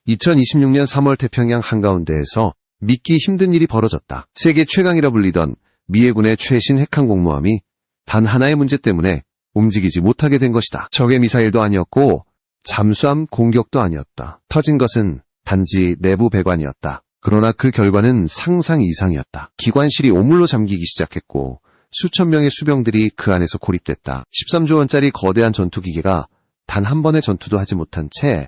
2026년 3월 태평양 한가운데에서 믿기 힘든 일이 벌어졌다. 세계 최강이라 불리던 미 해군의 최신 핵항공모함이 단 하나의 문제 때문에 움직이지 못하게 된 것이다. 적의 미사일도 아니었고 잠수함 공격도 아니었다. 터진 것은 단지 내부 배관이었다. 그러나 그 결과는 상상 이상이었다. 기관실이 오물로 잠기기 시작했고 수천 명의 수병들이 그 안에서 고립됐다. 13조 원짜리 거대한 전투기계가 단 한 번의 전투도 하지 못한 채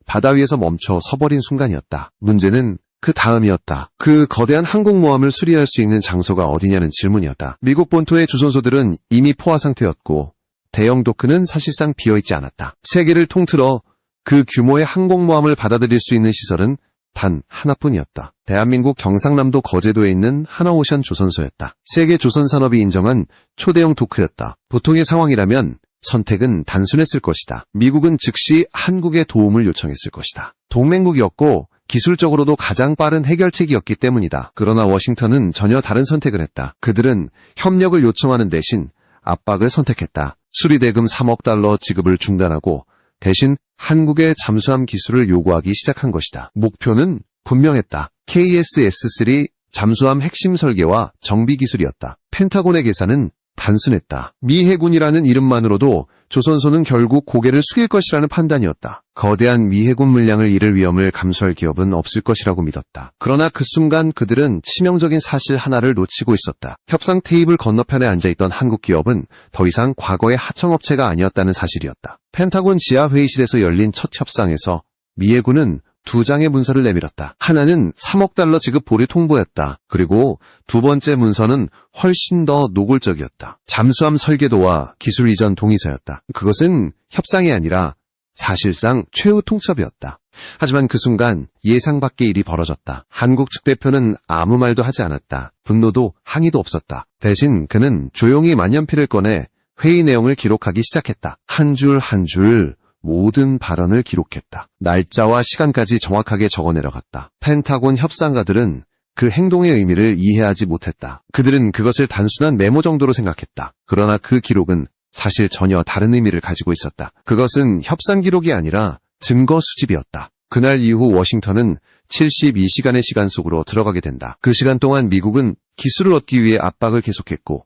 바다 위에서 멈춰 서버린 순간이었다. 문제는 그 다음이었다. 그 거대한 항공모함을 수리할 수 있는 장소가 어디냐는 질문이었다. 미국 본토의 조선소들은 이미 포화 상태였고 대형 도크는 사실상 비어있지 않았다. 세계를 통틀어 그 규모의 항공모함을 받아들일 수 있는 시설은 단 하나뿐이었다. 대한민국 경상남도 거제도에 있는 하나오션 조선소였다. 세계 조선산업이 인정한 초대형 도크였다. 보통의 상황이라면 선택은 단순했을 것이다. 미국은 즉시 한국의 도움을 요청했을 것이다. 동맹국이었고 기술적으로도 가장 빠른 해결책이었기 때문이다. 그러나 워싱턴은 전혀 다른 선택을 했다. 그들은 협력을 요청하는 대신 압박을 선택했다. 수리대금 3억 달러 지급을 중단하고 대신 한국의 잠수함 기술을 요구하기 시작한 것이다. 목표는 분명했다. KSS-3 잠수함 핵심 설계와 정비 기술이었다. 펜타곤의 계산은 단순했다. 미 해군이라는 이름만으로도 조선소는 결국 고개를 숙일 것이라는 판단이었다. 거대한 미 해군 물량을 잃을 위험을 감수할 기업은 없을 것이라고 믿었다. 그러나 그 순간 그들은 치명적인 사실 하나를 놓치고 있었다. 협상 테이블 건너편에 앉아있던 한국 기업은 더 이상 과거의 하청업체가 아니었다는 사실이었다. 펜타곤 지하 회의실에서 열린 첫 협상에서 미 해군은 두 장의 문서를 내밀었다. 하나는 3억 달러 지급 보류 통보였다. 그리고 두 번째 문서는 훨씬 더 노골적이었다. 잠수함 설계도와 기술 이전 동의서였다. 그것은 협상이 아니라 사실상 최후 통첩이었다. 하지만 그 순간 예상 밖의 일이 벌어졌다. 한국 측 대표는 아무 말도 하지 않았다. 분노도 항의도 없었다. 대신 그는 조용히 만년필을 꺼내 회의 내용을 기록하기 시작했다. 한 줄 한 줄 모든 발언을 기록했다. 날짜와 시간까지 정확하게 적어내려갔다. 펜타곤 협상가들은 그 행동의 의미를 이해하지 못했다. 그들은 그것을 단순한 메모 정도로 생각했다. 그러나 그 기록은 사실 전혀 다른 의미를 가지고 있었다. 그것은 협상 기록이 아니라 증거 수집이었다. 그날 이후 워싱턴은 72시간의 시간 속으로 들어가게 된다. 그 시간 동안 미국은 기술을 얻기 위해 압박을 계속했고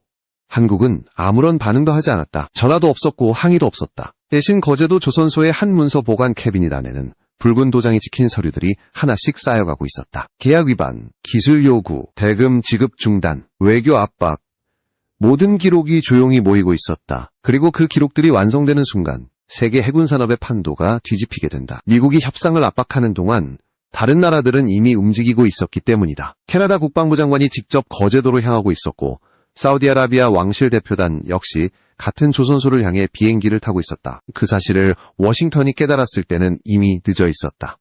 한국은 아무런 반응도 하지 않았다. 전화도 없었고 항의도 없었다. 대신 거제도 조선소의 한 문서 보관 캐비닛 안에는 붉은 도장이 찍힌 서류들이 하나씩 쌓여가고 있었다. 계약 위반, 기술 요구, 대금 지급 중단, 외교 압박, 모든 기록이 조용히 모이고 있었다. 그리고 그 기록들이 완성되는 순간 세계 해군 산업의 판도가 뒤집히게 된다. 미국이 협상을 압박하는 동안 다른 나라들은 이미 움직이고 있었기 때문이다. 캐나다 국방부 장관이 직접 거제도로 향하고 있었고 사우디아라비아 왕실 대표단 역시 같은 조선소를 향해 비행기를 타고 있었다. 그 사실을 워싱턴이 깨달았을 때는 이미 늦어 있었다.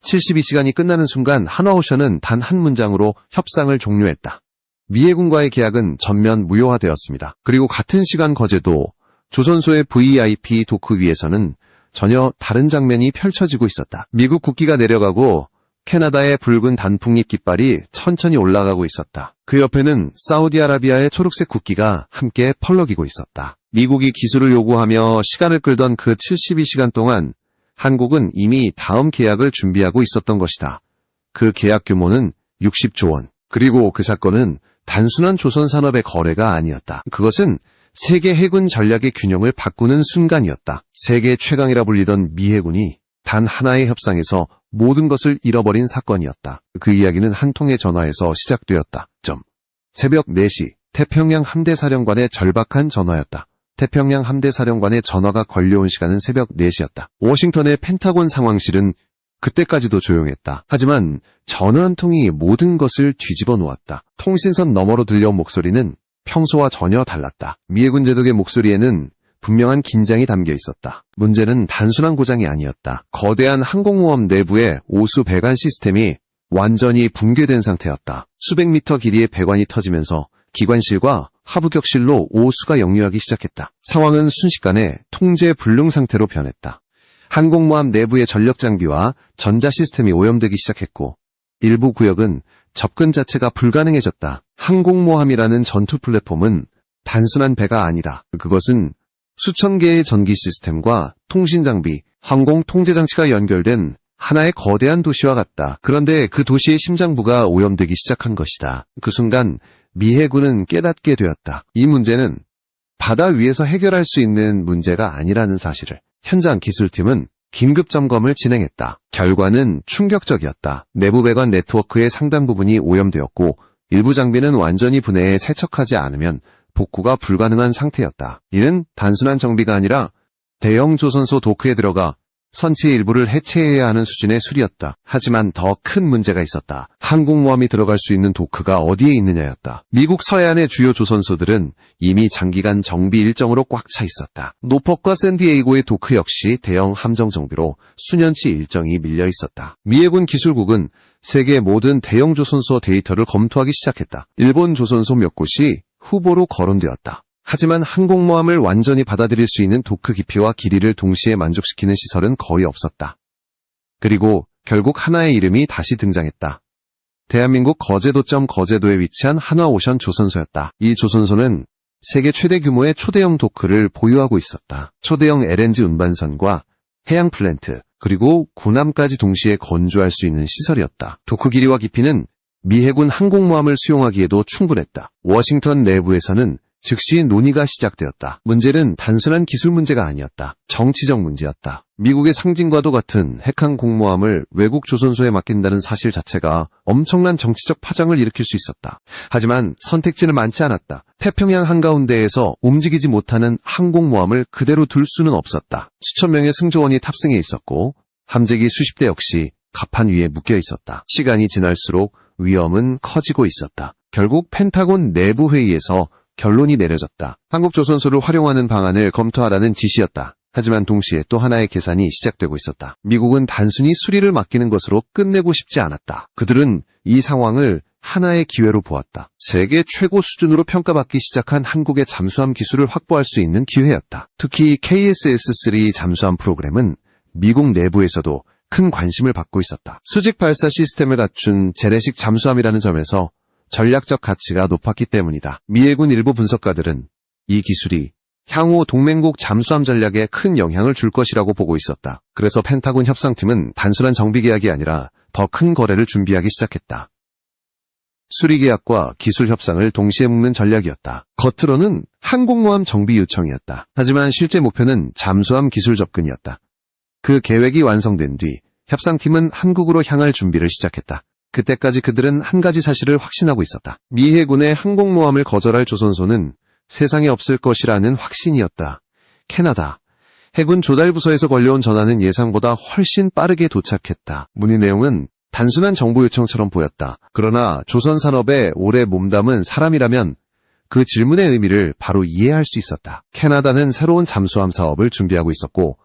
72시간이 끝나는 순간 하나오션은 단 한 문장으로 협상을 종료했다. 미 해군과의 계약은 전면 무효화되었습니다. 그리고 같은 시간 거제도 조선소의 VIP 도크 위에서는 전혀 다른 장면이 펼쳐지고 있었다. 미국 국기가 내려가고 캐나다의 붉은 단풍잎 깃발이 천천히 올라가고 있었다. 그 옆에는 사우디아라비아의 초록색 국기가 함께 펄럭이고 있었다. 미국이 기술을 요구하며 시간을 끌던 그 72시간 동안 한국은 이미 다음 계약을 준비하고 있었던 것이다. 그 계약 규모는 60조 원. 그리고 그 사건은 단순한 조선산업의 거래가 아니었다. 그것은 세계 해군 전략의 균형을 바꾸는 순간이었다. 세계 최강이라 불리던 미 해군이 단 하나의 협상에서 모든 것을 잃어버린 사건이었다. 그 이야기는 한 통의 전화에서 시작되었다. 새벽 4시 태평양 함대사령관의 절박한 전화였다. 태평양 함대사령관의 전화가 걸려온 시간은 새벽 4시였다. 워싱턴의 펜타곤 상황실은 그때까지도 조용했다. 하지만 전화 한 통이 모든 것을 뒤집어 놓았다. 통신선 너머로 들려온 목소리는 평소와 전혀 달랐다. 미 해군 제독의 목소리에는 분명한 긴장이 담겨 있었다. 문제는 단순한 고장이 아니었다. 거대한 항공모함 내부의 오수 배관 시스템이 완전히 붕괴된 상태였다. 수백 미터 길이의 배관이 터지면서 기관실과 하부 격실로 오수가 역류하기 시작했다. 상황은 순식간에 통제 불능 상태로 변했다. 항공모함 내부의 전력 장비와 전자 시스템이 오염되기 시작했고 일부 구역은 접근 자체가 불가능해졌다. 항공모함이라는 전투 플랫폼은 단순한 배가 아니다. 그것은 수천 개의 전기 시스템과 통신 장비, 항공 통제 장치가 연결된 하나의 거대한 도시와 같다. 그런데 그 도시의 심장부가 오염되기 시작한 것이다. 그 순간 미 해군은 깨닫게 되었다. 이 문제는 바다 위에서 해결할 수 있는 문제가 아니라는 사실을. 현장 기술팀은 긴급 점검을 진행했다. 결과는 충격적이었다. 내부 배관 네트워크의 상당 부분이 오염되었고 일부 장비는 완전히 분해해 세척하지 않으면 복구가 불가능한 상태였다. 이는 단순한 정비가 아니라 대형 조선소 도크에 들어가 선체의 일부를 해체해야 하는 수준의 수리였다. 하지만 더 큰 문제가 있었다. 항공모함이 들어갈 수 있는 도크가 어디에 있느냐였다. 미국 서해안의 주요 조선소들은 이미 장기간 정비 일정으로 꽉 차 있었다. 노퍽과 샌디에이고의 도크 역시 대형 함정 정비로 수년치 일정이 밀려 있었다. 미 해군 기술국은 세계 모든 대형 조선소 데이터를 검토하기 시작했다. 일본 조선소 몇 곳이 후보로 거론되었다. 하지만 항공모함을 완전히 받아들일 수 있는 도크 깊이와 길이를 동시에 만족시키는 시설은 거의 없었다. 그리고 결국 하나의 이름이 다시 등장했다. 대한민국 거제도점 거제도에 위치한 한화오션 조선소였다. 이 조선소는 세계 최대 규모의 초대형 도크를 보유하고 있었다. 초대형 LNG 운반선과 해양 플랜트, 그리고 군함까지 동시에 건조할 수 있는 시설이었다. 도크 길이와 깊이는 미 해군 항공모함을 수용하기에도 충분했다. 워싱턴 내부에서는 즉시 논의가 시작되었다. 문제는 단순한 기술 문제가 아니었다. 정치적 문제였다. 미국의 상징과도 같은 핵항공모함을 외국 조선소에 맡긴다는 사실 자체가 엄청난 정치적 파장을 일으킬 수 있었다. 하지만 선택지는 많지 않았다. 태평양 한가운데에서 움직이지 못하는 항공모함을 그대로 둘 수는 없었다. 수천 명의 승조원이 탑승해 있었고 함재기 수십 대 역시 갑판 위에 묶여 있었다. 시간이 지날수록 위험은 커지고 있었다. 결국 펜타곤 내부 회의에서 결론이 내려졌다. 한국조선소를 활용하는 방안을 검토하라는 지시였다. 하지만 동시에 또 하나의 계산이 시작되고 있었다. 미국은 단순히 수리를 맡기는 것으로 끝내고 싶지 않았다. 그들은 이 상황을 하나의 기회로 보았다. 세계 최고 수준으로 평가받기 시작한 한국의 잠수함 기술을 확보할 수 있는 기회였다. 특히 KSS-3 잠수함 프로그램은 미국 내부에서도 큰 관심을 받고 있었다. 수직 발사 시스템을 갖춘 재래식 잠수함이라는 점에서 전략적 가치가 높았기 때문이다. 미 해군 일부 분석가들은 이 기술이 향후 동맹국 잠수함 전략에 큰 영향을 줄 것이라고 보고 있었다. 그래서 펜타곤 협상팀은 단순한 정비 계약이 아니라 더 큰 거래를 준비하기 시작했다. 수리 계약과 기술 협상을 동시에 묶는 전략이었다. 겉으로는 항공모함 정비 요청이었다. 하지만 실제 목표는 잠수함 기술 접근이었다. 그 계획이 완성된 뒤 협상팀은 한국으로 향할 준비를 시작했다. 그때까지 그들은 한 가지 사실을 확신하고 있었다. 미 해군의 항공모함을 거절할 조선소는 세상에 없을 것이라는 확신이었다. 캐나다. 해군 조달부서에서 걸려온 전화는 예상보다 훨씬 빠르게 도착했다. 문의 내용은 단순한 정보 요청처럼 보였다. 그러나 조선산업에 오래 몸담은 사람이라면 그 질문의 의미를 바로 이해할 수 있었다. 캐나다는 새로운 잠수함 사업을 준비하고 있었고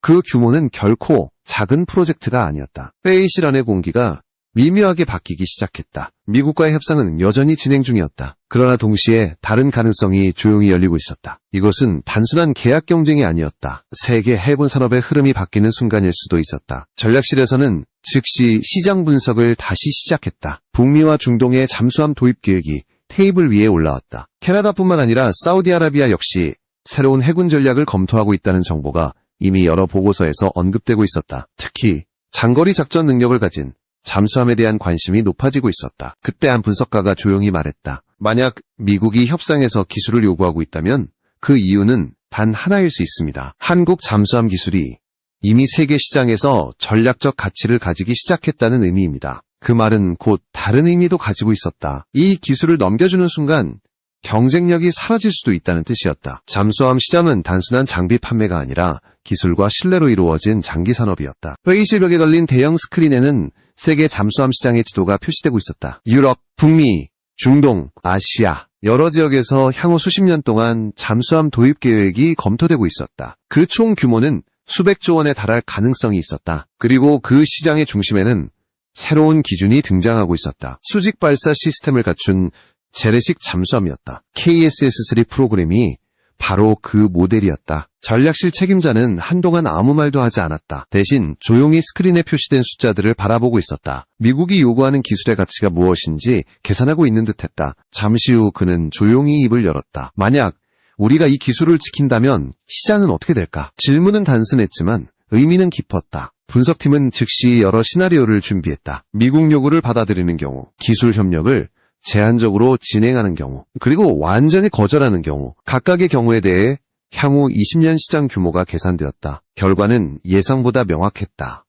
그 규모는 결코 작은 프로젝트가 아니었다. 회의 실안의 공기가 미묘하게 바뀌기 시작했다. 미국과의 협상은 여전히 진행 중이었다. 그러나 동시에 다른 가능성이 조용히 열리고 있었다. 이것은 단순한 계약 경쟁이 아니었다. 세계 해군 산업의 흐름이 바뀌는 순간일 수도 있었다. 전략실에서는 즉시 시장 분석을 다시 시작했다. 북미와 중동의 잠수함 도입 계획이 테이블 위에 올라왔다. 캐나다뿐만 아니라 사우디아라비아 역시 새로운 해군 전략을 검토하고 있다는 정보가 이미 여러 보고서에서 언급되고 있었다. 특히 장거리 작전 능력을 가진 잠수함에 대한 관심이 높아지고 있었다. 그때 한 분석가가 조용히 말했다. 만약 미국이 협상에서 기술을 요구하고 있다면 그 이유는 단 하나일 수 있습니다. 한국 잠수함 기술이 이미 세계 시장에서 전략적 가치를 가지기 시작했다는 의미입니다. 그 말은 곧 다른 의미도 가지고 있었다. 이 기술을 넘겨주는 순간 경쟁력이 사라질 수도 있다는 뜻이었다. 잠수함 시장은 단순한 장비 판매가 아니라 기술과 신뢰로 이루어진 장기 산업이었다. 회의실 벽에 걸린 대형 스크린에는 세계 잠수함 시장의 지도가 표시되고 있었다. 유럽, 북미, 중동, 아시아 여러 지역에서 향후 수십 년 동안 잠수함 도입 계획이 검토되고 있었다. 그 총 규모는 수백조 원에 달할 가능성이 있었다. 그리고 그 시장의 중심에는 새로운 기준이 등장하고 있었다. 수직 발사 시스템을 갖춘 재래식 잠수함이었다. KSS-3 프로그램이 바로 그 모델이었다. 전략실 책임자는 한동안 아무 말도 하지 않았다. 대신 조용히 스크린에 표시된 숫자들을 바라보고 있었다. 미국이 요구하는 기술의 가치가 무엇인지 계산하고 있는 듯했다. 잠시 후 그는 조용히 입을 열었다. 만약 우리가 이 기술을 지킨다면 시장은 어떻게 될까? 질문은 단순했지만 의미는 깊었다. 분석팀은 즉시 여러 시나리오를 준비했다. 미국 요구를 받아들이는 경우, 기술 협력을 제한적으로 진행하는 경우, 그리고 완전히 거절하는 경우, 각각의 경우에 대해 향후 20년 시장 규모가 계산되었다. 결과는 예상보다 명확했다.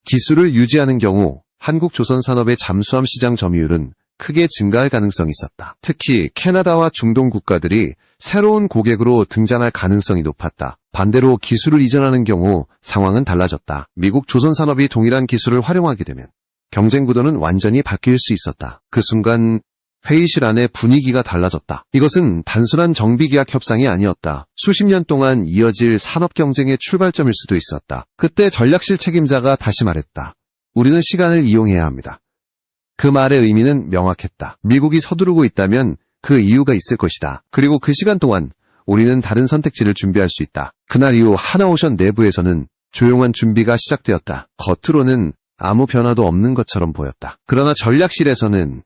기술을 유지하는 경우 한국 조선 산업의 잠수함 시장 점유율은 크게 증가할 가능성이 있었다. 특히 캐나다와 중동 국가들이 새로운 고객으로 등장할 가능성이 높았다. 반대로 기술을 이전하는 경우 상황은 달라졌다. 미국 조선 산업이 동일한 기술을 활용하게 되면 경쟁 구도는 완전히 바뀔 수 있었다. 그 순간 회의실 안의 분위기가 달라졌다. 이것은 단순한 정비계약 협상이 아니었다. 수십 년 동안 이어질 산업 경쟁의 출발점일 수도 있었다. 그때 전략실 책임자가 다시 말했다. 우리는 시간을 이용해야 합니다. 그 말의 의미는 명확했다. 미국이 서두르고 있다면 그 이유가 있을 것이다. 그리고 그 시간 동안 우리는 다른 선택지를 준비할 수 있다. 그날 이후 하나오션 내부에서는 조용한 준비가 시작되었다. 겉으로는 아무 변화도 없는 것처럼 보였다. 그러나 전략실에서는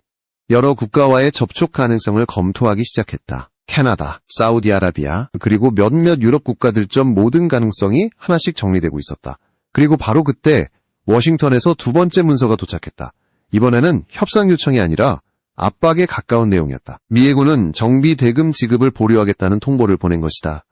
여러 국가와의 접촉 가능성을 검토하기 시작했다. 캐나다, 사우디아라비아, 그리고 몇몇 유럽 국가들점 모든 가능성이 하나씩 정리되고 있었다. 그리고 바로 그때 워싱턴에서 두 번째 문서가 도착했다. 이번에는 협상 요청이 아니라 압박에 가까운 내용이었다. 미 해군은 정비 대금 지급을 보류하겠다는 통보를 보낸 것이다.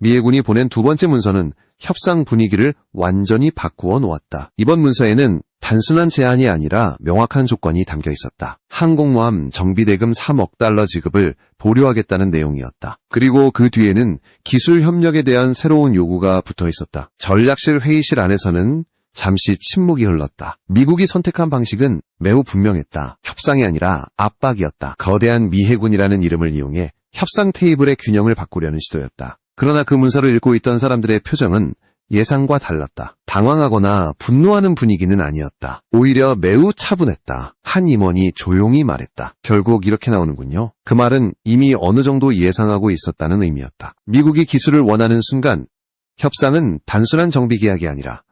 미 해군이 보낸 두 번째 문서는 협상 분위기를 완전히 바꾸어 놓았다. 이번 문서에는 단순한 제안이 아니라 명확한 조건이 담겨 있었다. 항공모함 정비대금 3억 달러 지급을 보류하겠다는 내용이었다. 그리고 그 뒤에는 기술 협력에 대한 새로운 요구가 붙어 있었다. 전략실 회의실 안에서는 잠시 침묵이 흘렀다. 미국이 선택한 방식은 매우 분명했다. 협상이 아니라 압박이었다. 거대한 미 해군이라는 이름을 이용해 협상 테이블의 균형을 바꾸려는 시도였다. 그러나 그 문서를 읽고 있던 사람들의 표정은 예상과 달랐다. 당황하거나 분노하는 분위기는 아니었다. 오히려 매우 차분했다. 한 임원이 조용히 말했다. 결국 이렇게 나오는군요. 그 말은 이미 어느 정도 예상하고 있었다는 의미였다. 미국이 기술을 원하는 순간 협상은 단순한 정비 계약이 아니라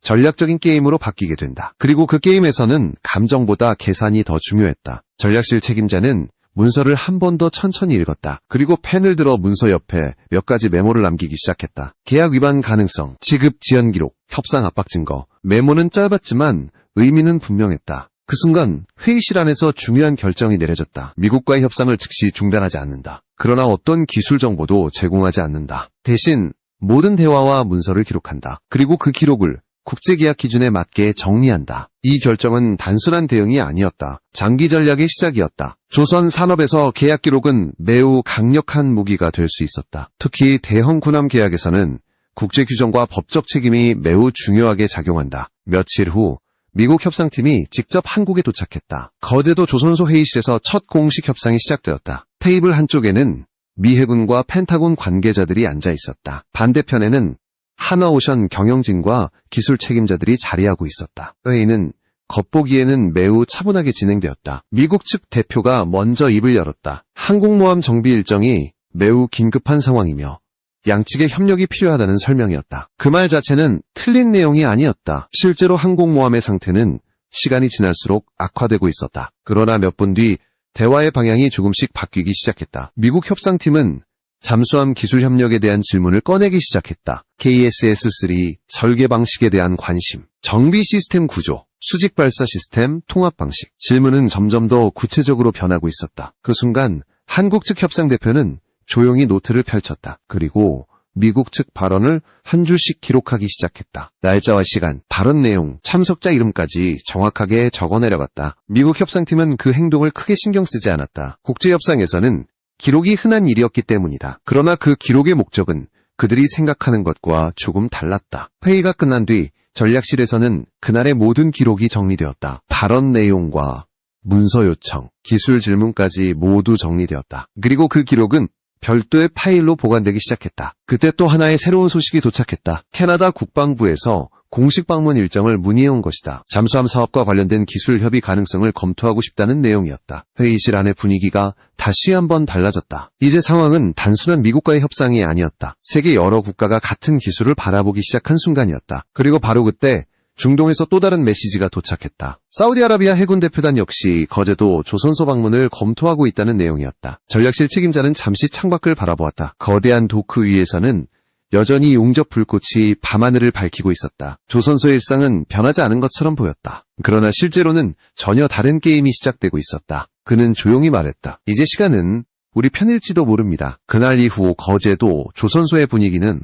전략적인 게임으로 바뀌게 된다. 그리고 그 게임에서는 감정보다 계산이 더 중요했다. 전략실 책임자는 문서를 한 번 더 천천히 읽었다. 그리고 펜을 들어 문서 옆에 몇 가지 메모를 남기기 시작했다. 계약 위반 가능성, 지급 지연 기록, 협상 압박 증거. 메모는 짧았지만 의미는 분명했다. 그 순간 회의실 안에서 중요한 결정이 내려졌다. 미국과의 협상을 즉시 중단하지 않는다. 그러나 어떤 기술 정보도 제공하지 않는다. 대신 모든 대화와 문서를 기록한다. 그리고 그 기록을 국제계약 기준에 맞게 정리한다. 이 결정은 단순한 대응이 아니었다. 장기 전략의 시작이었다. 조선 산업에서 계약 기록은 매우 강력한 무기가 될 수 있었다. 특히 대형 군함 계약에서는 국제 규정과 법적 책임이 매우 중요하게 작용한다. 며칠 후 미국 협상팀이 직접 한국에 도착했다. 거제도 조선소 회의실에서 첫 공식 협상이 시작되었다. 테이블 한쪽에는 미 해군과 펜타곤 관계자들이 앉아 있었다. 반대편에는 하나오션 경영진과 기술 책임자들이 자리하고 있었다. 회의는 겉보기에는 매우 차분하게 진행되었다. 미국 측 대표가 먼저 입을 열었다. 항공모함 정비 일정이 매우 긴급한 상황이며 양측의 협력이 필요하다는 설명이었다. 그 말 자체는 틀린 내용이 아니었다. 실제로 항공모함의 상태는 시간이 지날수록 악화되고 있었다. 그러나 몇 분 뒤 대화의 방향이 조금씩 바뀌기 시작했다. 미국 협상팀은 잠수함 기술 협력에 대한 질문을 꺼내기 시작했다. KSS-3 설계 방식에 대한 관심, 정비 시스템 구조, 수직 발사 시스템, 통합 방식. 질문은 점점 더 구체적으로 변하고 있었다. 그 순간 한국 측 협상 대표는 조용히 노트를 펼쳤다. 그리고 미국 측 발언을 한 줄씩 기록하기 시작했다. 날짜와 시간, 발언 내용, 참석자 이름까지 정확하게 적어 내려갔다. 미국 협상팀은 그 행동을 크게 신경 쓰지 않았다. 국제협상에서는 기록이 흔한 일이었기 때문이다. 그러나 그 기록의 목적은 그들이 생각하는 것과 조금 달랐다. 회의가 끝난 뒤 전략실에서는 그날의 모든 기록이 정리되었다. 발언 내용과 문서 요청, 기술 질문까지 모두 정리되었다. 그리고 그 기록은 별도의 파일로 보관되기 시작했다. 그때 또 하나의 새로운 소식이 도착했다. 캐나다 국방부에서 공식 방문 일정을 문의해온 것이다. 잠수함 사업과 관련된 기술 협의 가능성을 검토하고 싶다는 내용이었다. 회의실 안의 분위기가 다시 한번 달라졌다. 이제 상황은 단순한 미국과의 협상이 아니었다. 세계 여러 국가가 같은 기술을 바라보기 시작한 순간이었다. 그리고 바로 그때 중동에서 또 다른 메시지가 도착했다. 사우디아라비아 해군 대표단 역시 거제도 조선소 방문을 검토하고 있다는 내용이었다. 전략실 책임자는 잠시 창밖을 바라보았다. 거대한 도크 위에서는 여전히 용접 불꽃이 밤하늘을 밝히고 있었다. 조선소의 일상은 변하지 않은 것처럼 보였다. 그러나 실제로는 전혀 다른 게임이 시작되고 있었다. 그는 조용히 말했다. 이제 시간은 우리 편일지도 모릅니다. 그날 이후 거제도 조선소의 분위기는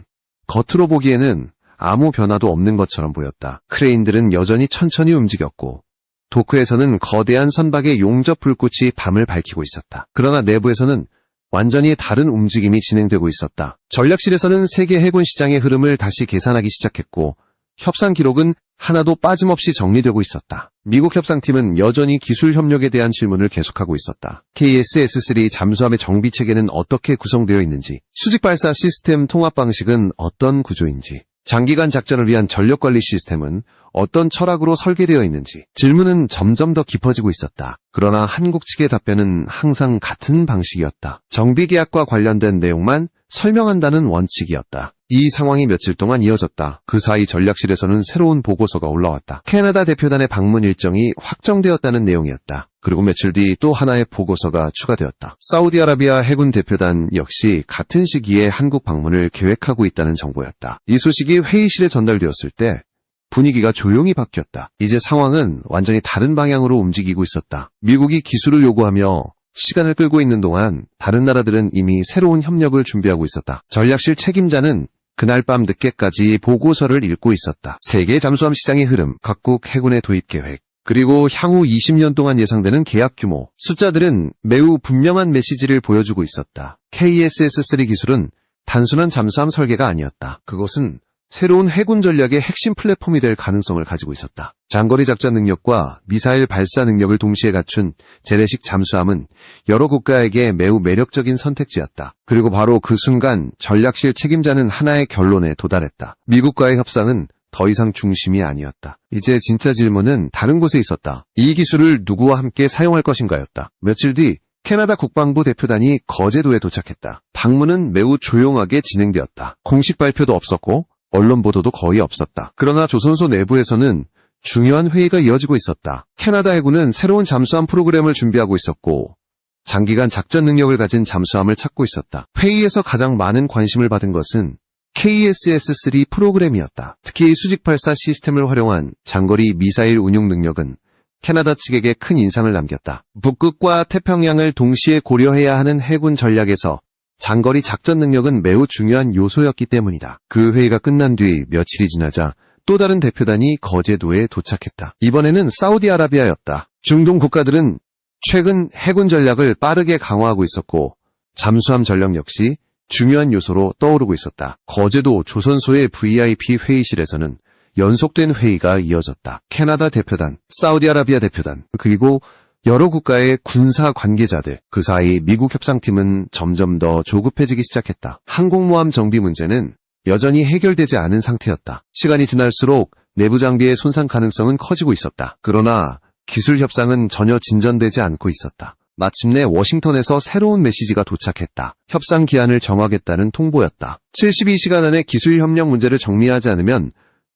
겉으로 보기에는 아무 변화도 없는 것처럼 보였다. 크레인들은 여전히 천천히 움직였고 도크에서는 거대한 선박의 용접 불꽃이 밤을 밝히고 있었다. 그러나 내부에서는 완전히 다른 움직임이 진행되고 있었다. 전략실에서는 세계 해군 시장의 흐름을 다시 계산하기 시작했고 협상 기록은 하나도 빠짐없이 정리되고 있었다. 미국 협상팀은 여전히 기술 협력에 대한 질문을 계속하고 있었다. KSS-3 잠수함의 정비 체계는 어떻게 구성되어 있는지, 수직 발사 시스템 통합 방식은 어떤 구조인지, 장기간 작전을 위한 전력관리 시스템은 어떤 철학으로 설계되어 있는지 질문은 점점 더 깊어지고 있었다. 그러나 한국 측의 답변은 항상 같은 방식이었다. 정비계약과 관련된 내용만 설명한다는 원칙이었다. 이 상황이 며칠 동안 이어졌다. 그 사이 전략실에서는 새로운 보고서가 올라왔다. 캐나다 대표단의 방문 일정이 확정되었다는 내용이었다. 그리고 며칠 뒤 또 하나의 보고서가 추가되었다. 사우디아라비아 해군 대표단 역시 같은 시기에 한국 방문을 계획하고 있다는 정보였다. 이 소식이 회의실에 전달되었을 때 분위기가 조용히 바뀌었다. 이제 상황은 완전히 다른 방향으로 움직이고 있었다. 미국이 기술을 요구하며 시간을 끌고 있는 동안 다른 나라들은 이미 새로운 협력을 준비하고 있었다. 전략실 책임자는 그날 밤 늦게까지 보고서를 읽고 있었다. 세계 잠수함 시장의 흐름, 각국 해군의 도입 계획, 그리고 향후 20년 동안 예상되는 계약 규모, 숫자들은 매우 분명한 메시지를 보여주고 있었다. KSS-3 기술은 단순한 잠수함 설계가 아니었다. 그것은 새로운 해군 전략의 핵심 플랫폼이 될 가능성을 가지고 있었다. 장거리 작전 능력과 미사일 발사 능력을 동시에 갖춘 재래식 잠수함은 여러 국가에게 매우 매력적인 선택지였다. 그리고 바로 그 순간 전략실 책임자는 하나의 결론에 도달했다. 미국과의 협상은 더 이상 중심이 아니었다. 이제 진짜 질문은 다른 곳에 있었다. 이 기술을 누구와 함께 사용할 것인가였다. 며칠 뒤 캐나다 국방부 대표단이 거제도에 도착했다. 방문은 매우 조용하게 진행되었다. 공식 발표도 없었고 언론 보도도 거의 없었다. 그러나 조선소 내부에서는 중요한 회의가 이어지고 있었다. 캐나다 해군은 새로운 잠수함 프로그램을 준비하고 있었고 장기간 작전 능력을 가진 잠수함을 찾고 있었다. 회의에서 가장 많은 관심을 받은 것은 KSS-3 프로그램이었다. 특히 수직 발사 시스템을 활용한 장거리 미사일 운용 능력은 캐나다 측에게 큰 인상을 남겼다. 북극과 태평양을 동시에 고려해야 하는 해군 전략에서 장거리 작전 능력은 매우 중요한 요소였기 때문이다. 그 회의가 끝난 뒤 며칠이 지나자 또 다른 대표단이 거제도에 도착했다. 이번에는 사우디아라비아였다. 중동 국가들은 최근 해군 전략을 빠르게 강화하고 있었고 잠수함 전력 역시 중요한 요소로 떠오르고 있었다. 거제도 조선소의 VIP 회의실에서는 연속된 회의가 이어졌다. 캐나다 대표단, 사우디아라비아 대표단, 그리고 여러 국가의 군사 관계자들, 그 사이 미국 협상팀은 점점 더 조급해지기 시작했다. 항공모함 정비 문제는 여전히 해결되지 않은 상태였다. 시간이 지날수록 내부 장비의 손상 가능성은 커지고 있었다. 그러나 기술 협상은 전혀 진전되지 않고 있었다. 마침내 워싱턴에서 새로운 메시지가 도착했다. 협상 기한을 정하겠다는 통보였다. 72시간 안에 기술 협력 문제를 정리하지 않으면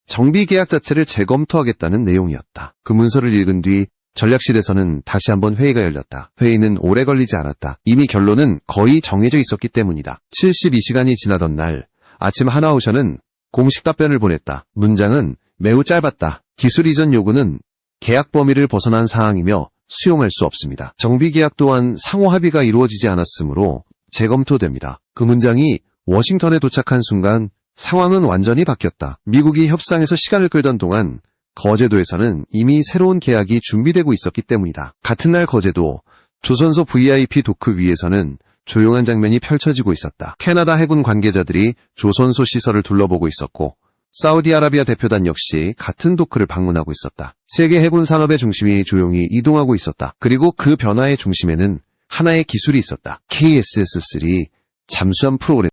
정비 계약 자체를 재검토하겠다는 내용이었다. 그 문서를 읽은 뒤 전략실에서는 다시 한번 회의가 열렸다. 회의는 오래 걸리지 않았다. 이미 결론은 거의 정해져 있었기 때문이다. 72시간이 지나던 날 아침 하나오션은 공식 답변을 보냈다. 문장은 매우 짧았다. 기술 이전 요구는 계약 범위를 벗어난 사항이며 수용할 수 없습니다. 정비 계약 또한 상호 합의가 이루어지지 않았으므로 재검토됩니다. 그 문장이 워싱턴에 도착한 순간 상황은 완전히 바뀌었다. 미국이 협상에서 시간을 끌던 동안 거제도에서는 이미 새로운 계약이 준비되고 있었기 때문이다. 같은 날 거제도 조선소 VIP 도크 위에서는 조용한 장면이 펼쳐지고 있었다. 캐나다 해군 관계자들이 조선소 시설을 둘러보고 있었고 사우디아라비아 대표단 역시 같은 도크를 방문하고 있었다. 세계 해군 산업의 중심이 조용히 이동하고 있었다. 그리고 그 변화의 중심에는 하나의 기술이 있었다. KSS-3 잠수함 프로그램.